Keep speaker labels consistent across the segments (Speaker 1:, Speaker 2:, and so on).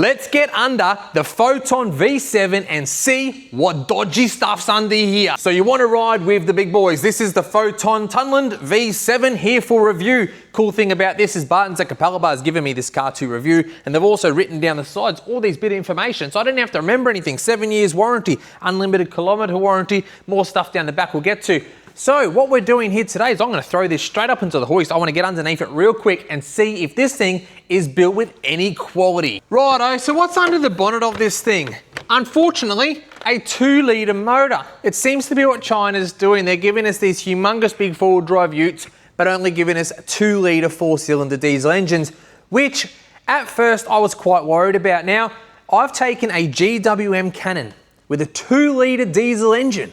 Speaker 1: Let's get under the Foton V7 and see what dodgy stuff's under here. So you want to ride with the big boys. This is the Foton Tunland V7 here for review. Cool thing about this is Bartons Capalaba has given me this car to review, and they've also written down the sides all these bit of information. So I didn't have to remember anything. 7 years warranty, unlimited kilometre warranty, more stuff down the back we'll get to. So what we're doing here today is I'm going to throw this straight up into the hoist. I want to get underneath it real quick and see if this thing is built with any quality. Righto, so what's under the bonnet of this thing? Unfortunately, a 2-litre motor. It seems to be what China's doing. They're giving us these humongous big four-wheel drive utes, but only giving us 2-litre 4-cylinder diesel engines, which at first I was quite worried about. Now, I've taken a GWM Cannon with a 2-litre diesel engine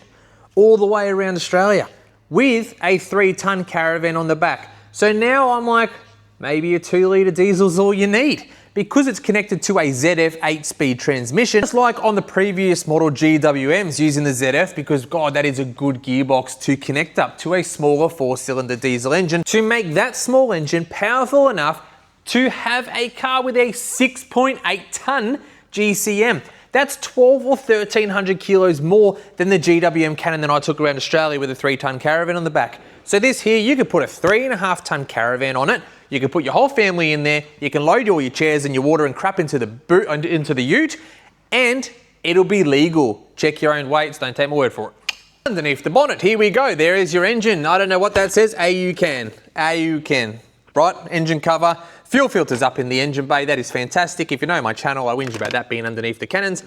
Speaker 1: all the way around Australia with a 3-ton caravan on the back. So now I'm like, maybe a 2-litre diesel's all you need, because it's connected to a ZF 8-speed transmission, just like on the previous model GWMs using the ZF, because God, that is a good gearbox to connect up to a smaller 4-cylinder diesel engine to make that small engine powerful enough to have a car with a 6.8-ton GCM. That's 12 or 1,300 kilos more than the GWM Cannon that I took around Australia with a 3-ton caravan on the back. So this here, you could put a 3.5-ton caravan on it. You can put your whole family in there. You can load all your chairs and your water and crap into the ute, and it'll be legal. Check your own weights. Don't take my word for it. Underneath the bonnet, here we go. There is your engine. I don't know what that says. AUCAN. Right, engine cover. Fuel filters up in the engine bay. That is fantastic. If you know my channel, I whinge about that being underneath the Cannons.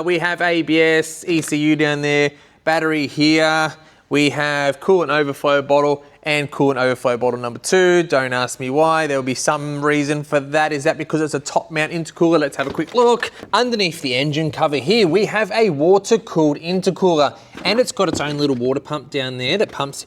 Speaker 1: We have ABS, ECU down there, battery here. We have coolant overflow bottle and coolant overflow bottle number 2. Don't ask me why. There will be some reason for that. Is that because it's a top mount intercooler? Let's have a quick look. Underneath the engine cover here, we have a water-cooled intercooler, and it's got its own little water pump down there that pumps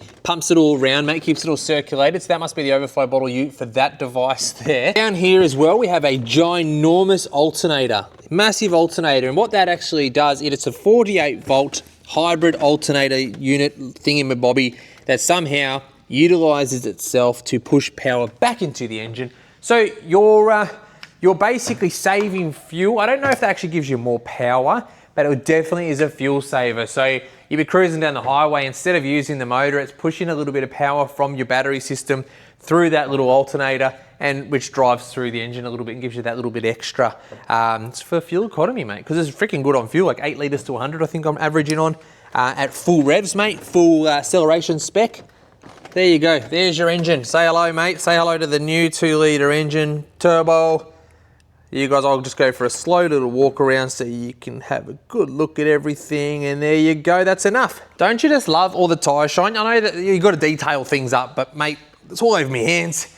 Speaker 1: it all around, mate, keeps it all circulated. So that must be the overflow bottle ute for that device there. Down here as well, we have a ginormous alternator, massive alternator, and what that actually does, it's a 48-volt hybrid alternator unit thingamabobby that somehow utilizes itself to push power back into the engine. So you're basically saving fuel. I don't know if that actually gives you more power, but it definitely is a fuel saver. So you'll be cruising down the highway, instead of using the motor, it's pushing a little bit of power from your battery system through that little alternator, and which drives through the engine a little bit and gives you that little bit extra. It's for fuel economy, mate, because it's freaking good on fuel, like 8 litres to 100, I think I'm averaging on at full revs, mate, full acceleration spec. There you go, there's your engine. Say hello, mate. Say hello to the new 2-litre engine, turbo. You guys, I'll just go for a slow little walk around so you can have a good look at everything, and there you go, that's enough. Don't you just love all the tyre shine? I know that you've got to detail things up, but mate, it's all over my hands.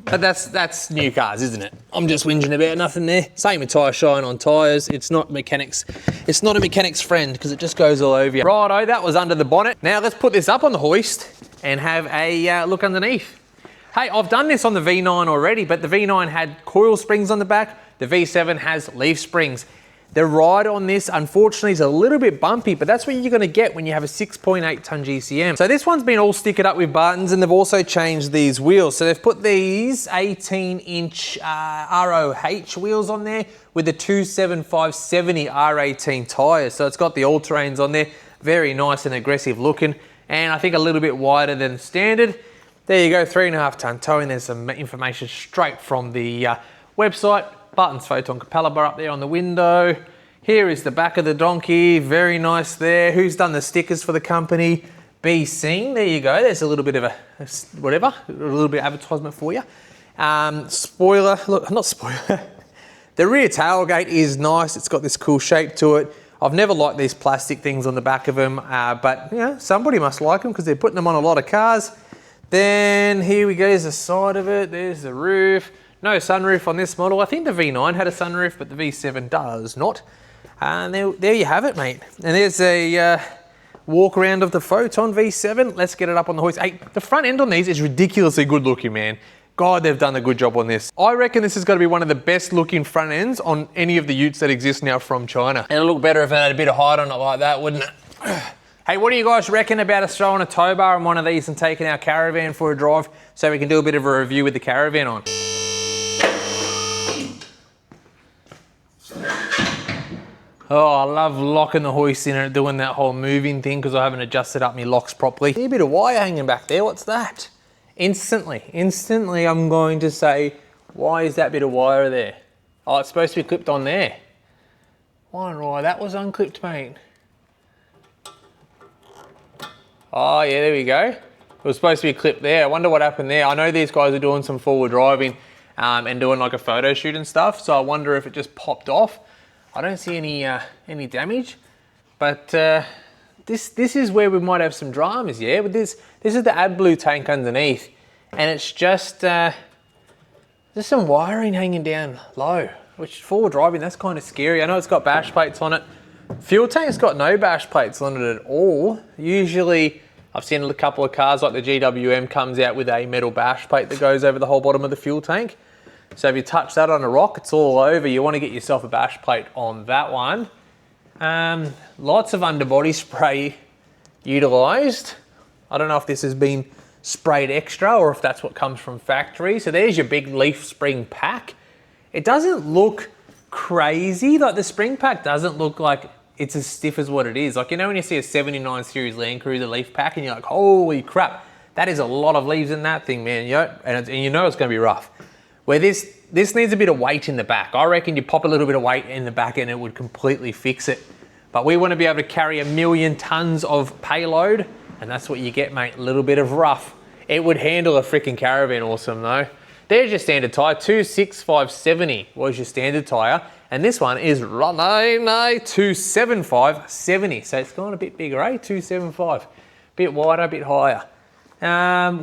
Speaker 1: But that's new cars, isn't it? I'm just whinging about nothing there. Same with tyre shine on tyres. It's not a mechanic's friend, because it just goes all over you. Righto, that was under the bonnet. Now let's put this up on the hoist and have a look underneath. Hey, I've done this on the V9 already, but the V9 had coil springs on the back. The V7 has leaf springs. The ride on this, unfortunately, is a little bit bumpy, but that's what you're gonna get when you have a 6.8-ton GCM. So this one's been all stickered up with Bartons, and they've also changed these wheels. So they've put these 18-inch ROH wheels on there with the 275/70 R18 tyres. So it's got the all-terrains on there, very nice and aggressive looking, and I think a little bit wider than standard. There you go, 3.5-ton towing. There's some information straight from the website. Bartons Foton Capalaba up there on the window. Here is the back of the donkey, very nice there. Who's done the stickers for the company? BC, there you go. There's a little bit of a little bit of advertisement for you. Spoiler, look, not spoiler. The rear tailgate is nice. It's got this cool shape to it. I've never liked these plastic things on the back of them, but you know, somebody must like them because they're putting them on a lot of cars. Then here we go, there's the side of it, there's the roof. No sunroof on this model. I think the V9 had a sunroof, but the V7 does not. And there you have it, mate. And there's a walk around of the Foton V7. Let's get it up on the hoist. Hey, the front end on these is ridiculously good looking, man. God, they've done a good job on this. I reckon this is going to be one of the best looking front ends on any of the utes that exist now from China. It'll look better if it had a bit of height on it like that, wouldn't it? Hey, what do you guys reckon about us throwing a tow bar on one of these and taking our caravan for a drive so we can do a bit of a review with the caravan on? Oh, I love locking the hoist in and doing that whole moving thing because I haven't adjusted up my locks properly. See a bit of wire hanging back there, what's that? Instantly I'm going to say, why is that bit of wire there? Oh, it's supposed to be clipped on there. Wonder why that was unclipped, mate. Oh yeah, there we go. It was supposed to be clipped there. I wonder what happened there. I know these guys are doing some forward driving and doing like a photo shoot and stuff, so I wonder if it just popped off. I don't see any damage, but this is where we might have some dramas, yeah. But this is the AdBlue tank underneath, and it's just there's some wiring hanging down low, which forward driving, that's kind of scary. I know it's got bash plates on it. Fuel tank's got no bash plates on it at all. Usually, I've seen a couple of cars like the GWM comes out with a metal bash plate that goes over the whole bottom of the fuel tank. So if you touch that on a rock, it's all over. You want to get yourself a bash plate on that one. Lots of underbody spray utilised. I don't know if this has been sprayed extra or if that's what comes from factory. So there's your big leaf spring pack. It doesn't look crazy. Like the spring pack doesn't look like it's as stiff as what it is. Like, you know when you see a 79 series Land Cruiser leaf pack and you're like, holy crap, that is a lot of leaves in that thing, man. And you know it's going to be rough. Where this needs a bit of weight in the back. I reckon you pop a little bit of weight in the back and it would completely fix it. But we want to be able to carry 1,000,000 tons of payload, and that's what you get, mate, a little bit of rough. It would handle a freaking Caravan awesome though. There's your standard tyre, 265/70 was your standard tyre, and this one is 275/70. So it's gone a bit bigger, eh? 275, bit wider, bit higher.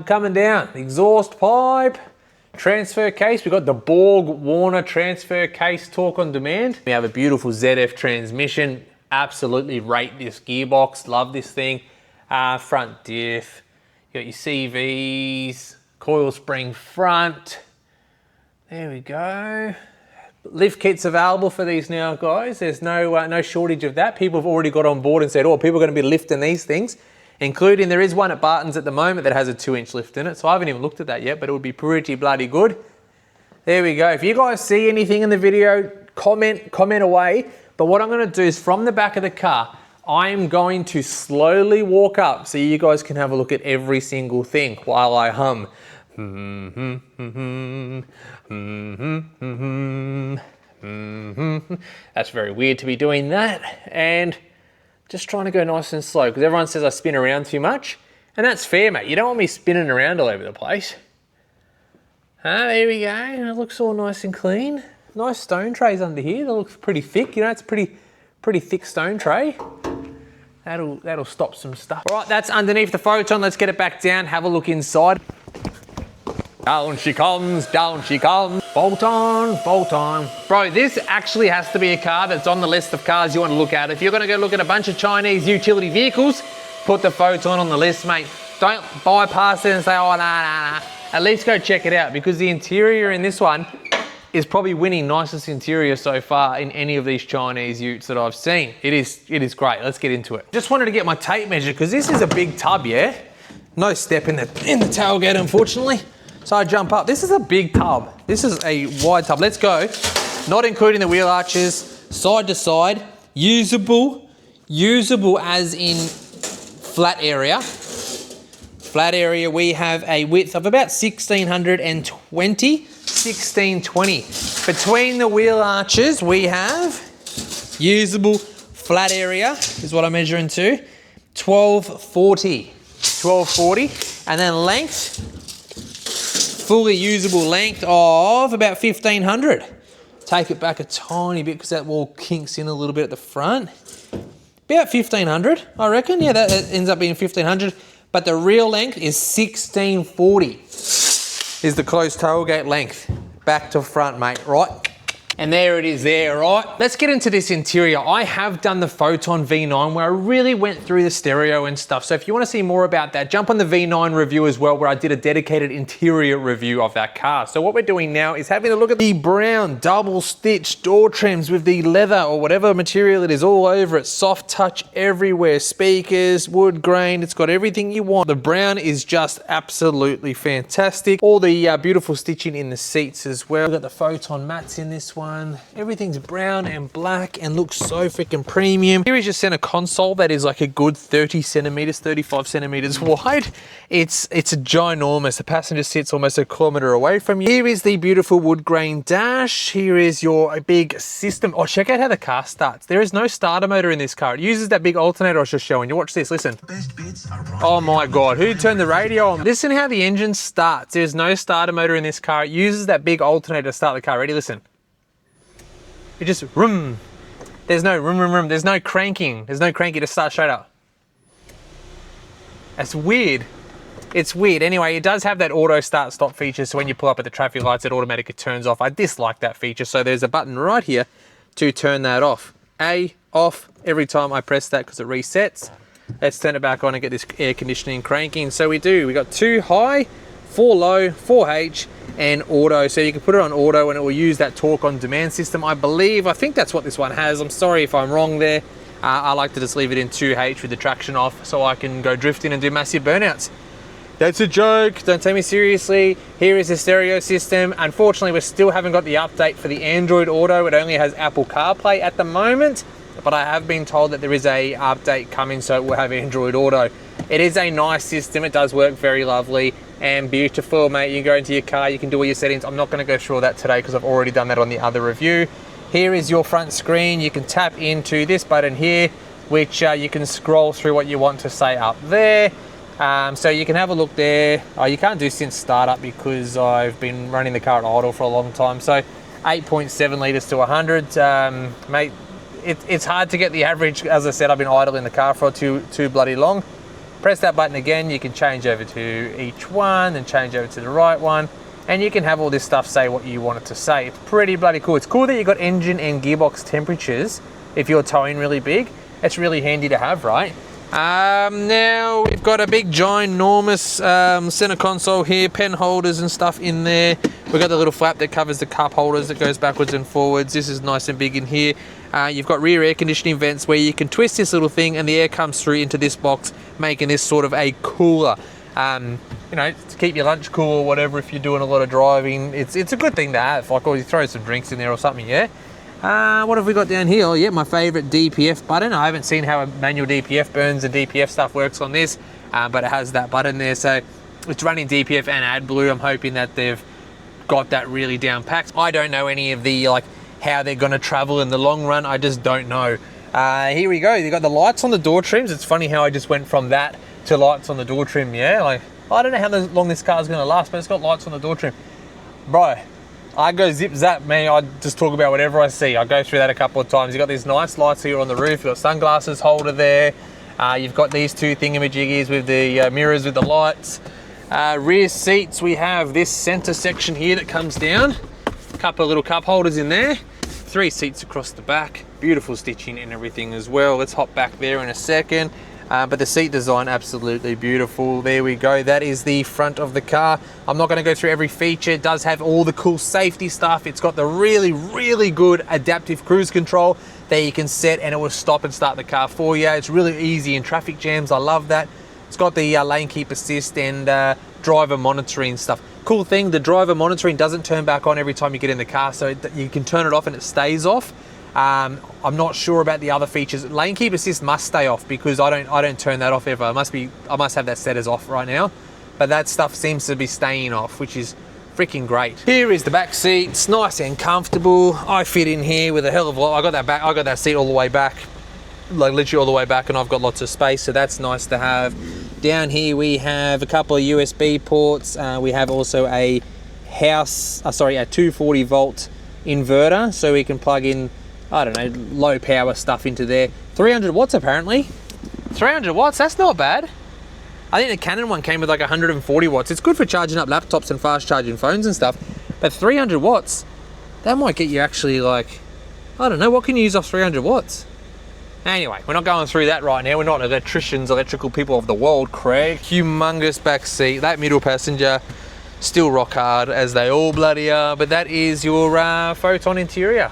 Speaker 1: Coming down, exhaust pipe. Transfer case, we've got the Borg Warner transfer case torque on demand. We have a beautiful ZF transmission. Absolutely rate this gearbox, love this thing. Front diff, you got your CVs, coil spring front. There we go. Lift kits available for these now, guys. There's no shortage of that. People have already got on board and said, oh, people are going to be lifting these things. Including, there is one at Bartons at the moment that has a 2-inch lift in it, so I haven't even looked at that yet, but it would be pretty bloody good. There we go. If you guys see anything in the video, comment away. But what I'm going to do is from the back of the car, I am going to slowly walk up so you guys can have a look at every single thing while I hum. That's very weird to be doing that. And just trying to go nice and slow because everyone says I spin around too much. And that's fair, mate. You don't want me spinning around all over the place. There we go. It looks all nice and clean. Nice stone trays under here. That looks pretty thick. You know, it's a pretty thick stone tray. That'll stop some stuff. All right, that's underneath the Foton. Let's get it back down, have a look inside. Down she comes, down she comes. Foton, Foton. Bro, this actually has to be a car that's on the list of cars you want to look at. If you're going to go look at a bunch of Chinese utility vehicles, put the Foton on the list, mate. Don't bypass it and say, oh, nah. At least go check it out because the interior in this one is probably winning nicest interior so far in any of these Chinese utes that I've seen. It is great. Let's get into it. Just wanted to get my tape measure because this is a big tub, yeah? No step in the tailgate, unfortunately. So I jump up. This is a big tub. This is a wide tub. Let's go. Not including the wheel arches, side to side, usable as in flat area. Flat area, we have a width of about 1620. Between the wheel arches, we have usable flat area, is what I'm measuring to, 1240. And then length, fully usable length of about 1500. Take it back a tiny bit because that wall kinks in a little bit at the front. About 1500, I reckon. Yeah, that ends up being 1500. But the real length is 1640. Is the closed tailgate length. Back to front, mate, right? And there it is there, right? Let's get into this interior. I have done the Foton V9 where I really went through the stereo and stuff. So if you want to see more about that, jump on the V9 review as well, where I did a dedicated interior review of that car. So what we're doing now is having a look at the brown double stitch door trims with the leather or whatever material it is all over it. Soft touch everywhere, speakers, wood grain, it's got everything you want. The brown is just absolutely fantastic. All the beautiful stitching in the seats as well. We've got the Foton mats in this one. one. Everything's brown and black and looks so freaking premium. Here is your center console that is like a good 30 centimeters, 35 centimeters wide. It's ginormous. The passenger sits almost a kilometer away from you. Here is the beautiful wood grain dash. Here is your big system. Oh, check out how the car starts. There is no starter motor in this car. It uses that big alternator I was just showing you. Watch this, listen. Oh my God, who turned the radio on? Listen how the engine starts. There's no starter motor in this car. It uses that big alternator to start the car. Ready, listen. It just vroom. There's no vroom, vroom, vroom. There's no cranking. There's no cranking to start straight up. That's weird. It's weird. Anyway, it does have that auto start stop feature, so when you pull up at the traffic lights, it automatically turns off. I dislike that feature, so there's a button right here to turn that off. Off every time I press that because it resets. Let's turn it back on and get this air conditioning cranking. So we got 2 high, 4 low, 4H, and auto. So you can put it on auto and it will use that torque on demand system, I think that's what this one has. I'm sorry if I'm wrong there. I like to just leave it in 2H with the traction off so I can go drifting and do massive burnouts. That's a joke, don't take me seriously. Here is the stereo system. Unfortunately, we still haven't got the update for the Android Auto. It only has Apple CarPlay at the moment, but I have been told that there is a update coming, so it will have Android Auto. It is a nice system. It does work very lovely and beautiful, mate. You go into your car, you can do all your settings. I'm not gonna go through all that today because I've already done that on the other review. Here is your front screen. You can tap into this button here, which you can scroll through what you want to say up there. So you can have a look there. You can't do since startup because I've been running the car at idle for a long time. So 8.7 litres to 100. Mate, it's hard to get the average. As I said, I've been idle in the car for too bloody long. Press that button again. You can change over to each one and change over to the right one. And you can have all this stuff say what you want it to say. It's pretty bloody cool. It's cool that you've got engine and gearbox temperatures if you're towing really big. It's really handy to have, right? Now we've got a big ginormous center console here, pen holders and stuff in there. We've got the little flap that covers the cup holders that goes backwards and forwards. This is nice and big in here. You've got rear air conditioning vents where you can twist this little thing and the air comes through into this box, making this sort of a cooler. You know, to keep your lunch cool or whatever if you're doing a lot of driving. It's a good thing to have, like, or you throw some drinks in there or something, yeah? What have we got down here? Oh yeah, my favorite DPF button. I haven't seen how a manual DPF burns and DPF stuff works on this, but it has that button there. So it's running DPF and AdBlue. I'm hoping that they've got that really down packed. I don't know any of the, like, how they're gonna travel in the long run. I just don't know. Here we go. You got the lights on the door trims. It's funny how I just went from that to lights on the door trim, yeah? Like, I don't know how long this car's gonna last, but it's got lights on the door trim. Bro, I go zip zap, man. I just talk about whatever I see. I go through that a couple of times. You've got these nice lights here on the roof. You've got sunglasses holder there. You've got these 2 thingamajiggies with the mirrors with the lights. Rear seats, we have this center section here that comes down. A couple of little cup holders in there. 3 seats across the back. Beautiful stitching and everything as well. Let's hop back there in a second. But the seat design, absolutely beautiful. There we go. That is the front of the car. I'm not going to go through every feature. It does have all the cool safety stuff. It's got the really, really good adaptive cruise control that you can set and it will stop and start the car for you. It's really easy in traffic jams. I love that. It's got the lane keep assist and driver monitoring stuff. Cool thing, the driver monitoring doesn't turn back on every time you get in the car, so you can turn it off and it stays off. I'm not sure about the other features. Lane keep assist must stay off because I don't turn that off ever. I must have that set as off right now, but that stuff seems to be staying off, which is freaking great. Here is the back seat. It's nice and comfortable. I fit in here with a hell of a lot. I got that seat all the way back, like literally all the way back, and I've got lots of space, so that's nice to have. Down here we have a couple of USB ports. We have also a 240 volt inverter, so we can plug in, I don't know, low power stuff into there. 300 watts apparently. 300 watts, that's not bad. I think the Canon one came with like 140 watts. It's good for charging up laptops and fast charging phones and stuff, but 300 watts, that might get you actually, like, I don't know, what can you use off 300 watts? Anyway, we're not going through that right now. We're not electricians, electrical people of the world, Craig. Humongous back seat. That middle passenger, still rock hard as they all bloody are, but that is your Foton interior.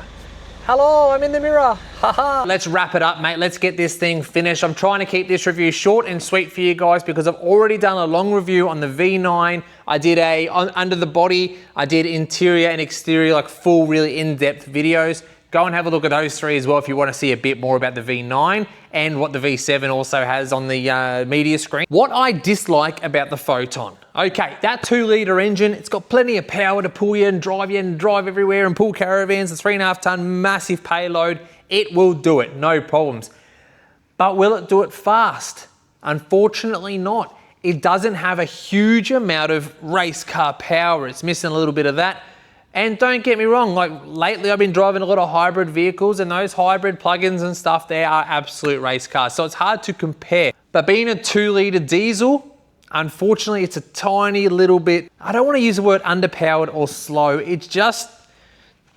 Speaker 1: Hello, I'm in the mirror. Haha. Let's wrap it up, mate. Let's get this thing finished. I'm trying to keep this review short and sweet for you guys because I've already done a long review on the V9. I did under the body, I did interior and exterior, like full, really in-depth videos. Go and have a look at those 3 as well if you want to see a bit more about the V9 and what the V7 also has on the media screen. What I dislike about the Foton. Okay, that 2-litre engine, it's got plenty of power to pull you and drive everywhere and pull caravans. The 3.5 ton massive payload, it will do it, no problems. But will it do it fast? Unfortunately not. It doesn't have a huge amount of race car power. It's missing a little bit of that. And don't get me wrong, like lately I've been driving a lot of hybrid vehicles, and those hybrid plugins and stuff there are absolute race cars. So it's hard to compare. But being a 2-litre diesel, unfortunately it's a tiny little bit, I don't want to use the word underpowered or slow. It just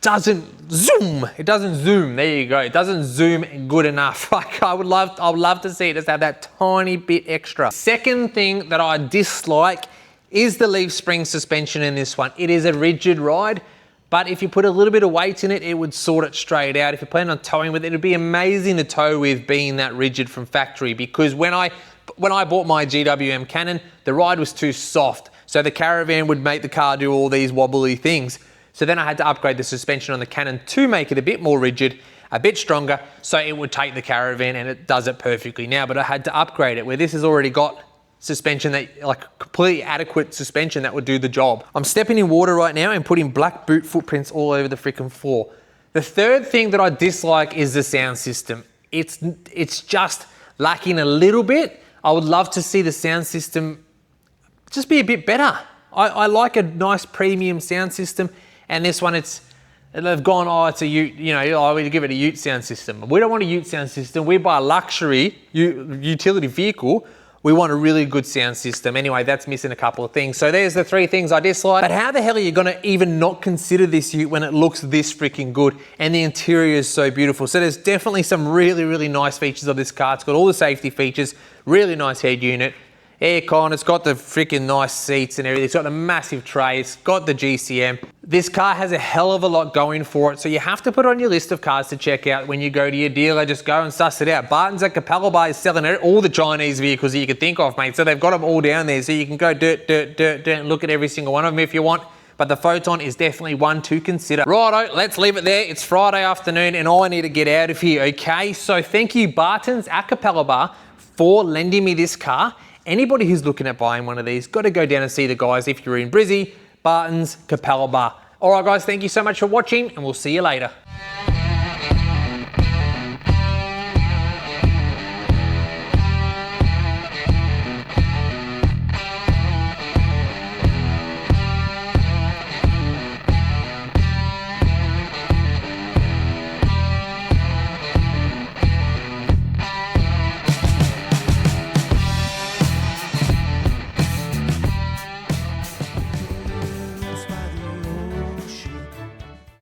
Speaker 1: doesn't zoom. It doesn't zoom. There you go. It doesn't zoom good enough. Like I would love to see it just have that tiny bit extra. Second thing that I dislike is the leaf spring suspension in this one. It is a rigid ride, but if you put a little bit of weight in it, it would sort it straight out. If you're planning on towing with it, it'd be amazing to tow with being that rigid from factory, because when I bought my GWM Cannon, the ride was too soft. So the caravan would make the car do all these wobbly things. So then I had to upgrade the suspension on the Cannon to make it a bit more rigid, a bit stronger, so it would take the caravan, and it does it perfectly now, but I had to upgrade it, where this has already got suspension that, like completely adequate suspension that would do the job. I'm stepping in water right now and putting black boot footprints all over the freaking floor. The third thing that I dislike is the sound system. It's just lacking a little bit. I would love to see the sound system just be a bit better. I like a nice premium sound system, and this one they've gone, oh, it's a Ute, you know, oh, we give it a Ute sound system. We don't want a Ute sound system. We buy a luxury utility vehicle. We want a really good sound system. Anyway, that's missing a couple of things. So there's the 3 things I dislike. But how the hell are you gonna even not consider this Ute when it looks this freaking good and the interior is so beautiful? So there's definitely some really, really nice features of this car. It's got all the safety features, really nice head unit, aircon, it's got the freaking nice seats and everything. It's got the massive tray, it's got the GCM. This car has a hell of a lot going for it, so you have to put on your list of cars to check out when you go to your dealer. Just go and suss it out. Bartons Capalaba is selling all the Chinese vehicles that you can think of, mate. So they've got them all down there, so you can go dirt, and look at every single one of them if you want. But the Foton is definitely one to consider. Righto, let's leave it there. It's Friday afternoon and I need to get out of here, okay? So thank you, Bartons Capalaba, for lending me this car. Anybody who's looking at buying one of these, got to go down and see the guys if you're in Brissy, Bartons Capalaba. All right, guys, thank you so much for watching, and we'll see you later.